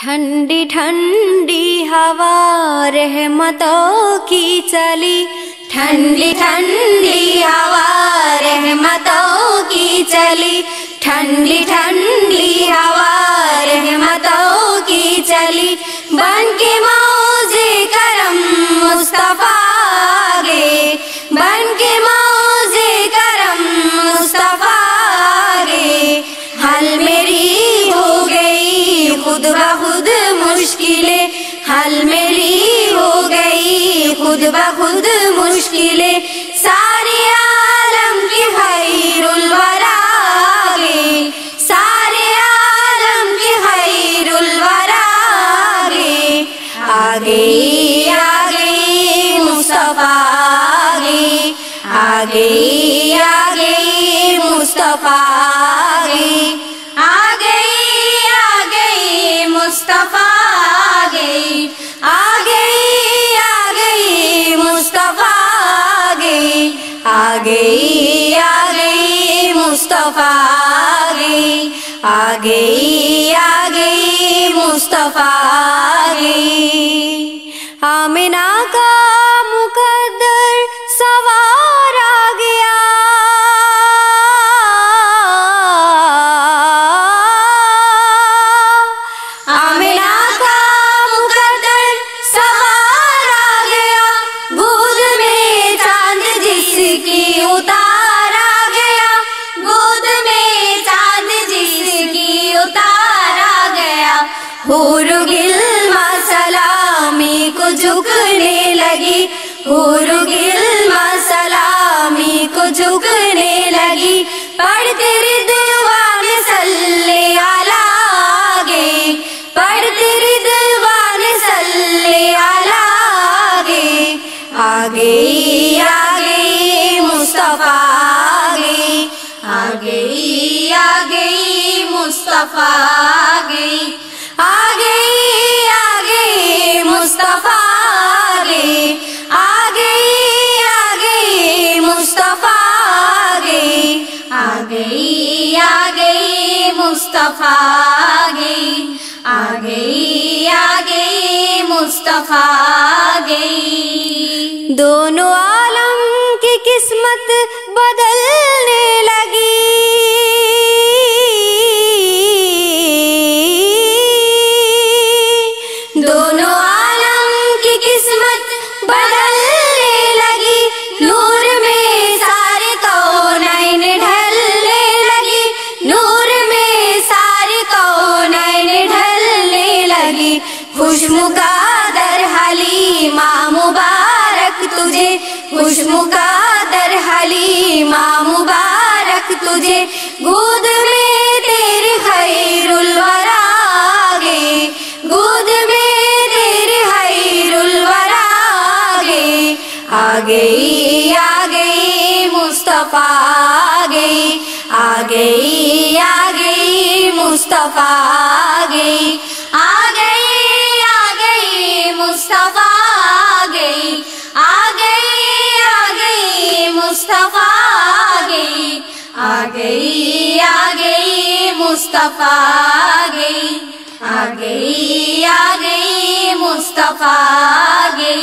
ٹھنڈی ٹھنڈی ہوا رحمتوں کی چلی، ٹھنڈی ٹھنڈی ہوا رحمتوں کی چلی، ٹھنڈی ٹھنڈی ہوا رحمتوں کی چلی، بن کے موج کرم مصطفیٰ گے، بن کے موج کرم مصطفیٰ گے، حل میری ہو گئی خود بخود مشکلیں، حل میری ہو گئی خود بخود مشکلیں، سارے عالم کی خیر الورا گے، سارے عالم کی خیر الورا گے، آ گئی مصطفیٰ گے، آ گئی مصطفیٰ گے، آ گئی مصطفیٰ گے، آ گئی مصطفیٰ گے، آ گئی مصطفیٰ گے، آ گئی مصطفیٰ گے، آمنہ کا مقدر سوار آ گیا، آمنہ کا مقدر سوار آ گیا، گود میں چاند جس کی اتار آ گیا، گود میں چاند جس کی اتار آ گیا، حور گلما سلامی کو جھکنے لگی، حور گلما سلامی کو جھکنے لگی، پڑھتے رضوان صلی علیہ گے، پڑھتے رضوان صلی علیہ گے، آ گئی مصطفیٰ گے، آ گئی مصطفیٰ گے، آ گئی مصطفیٰ گے، آ گئی مصطفیٰ گے، آ گئی مصطفیٰ گے، آ گئی مصطفیٰ گے، دونوں عالم کی قسمت بدلنے لگی، دونوں عالم کی قسمت بدلنے لگی، نور میں سارے کونین ڈھلنے لگی، نور میں سارے کونین ڈھلنے لگی، خوش مقدر حلیمہ مبارک تجھے، خوش مقدر حلیمہ مبارک تجھے، گود میں تیری خیر الورا گے، گود میں تیری خیر الورا گے، آ گئی مصطفیٰ گے، آ گئی مصطفیٰ گے، آ گئی مصطفیٰ گے، آ گئی مصطفیٰ گے، آ گئی مصطفیٰ گے، آ گئی مصطفیٰ گے،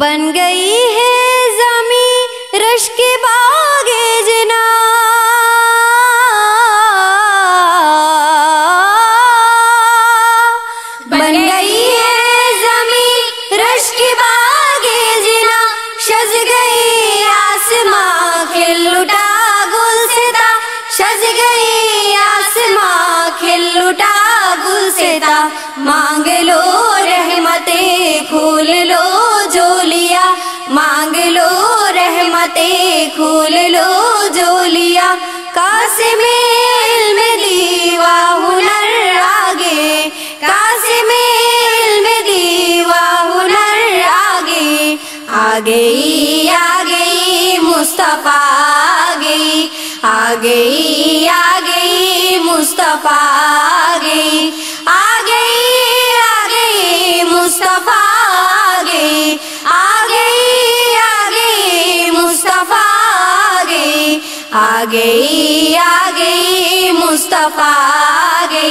بن گئی ہے زمین رش کے باغ جنا، بن گئی ہے زمین رش کے باغ جنا، شز گئی آسماں کھل اٹھا گل ستا، شز گئی آسماں کھل اٹھا گل ستا، مانگ لو رحمتیں کھول لو جو لیا، مانگ لو رحمتیں کھول لو جو لیا، قاسم علم دیوا ہنر آگے، قاسم علم دیوا ہنر آگے، آ گئی مصطفیٰ گے، آ گئی مصطفیٰ گے، آ گئی مصطفیٰ گے، آ گئی مصطفیٰ گے، آ گئی مصطفیٰ گے،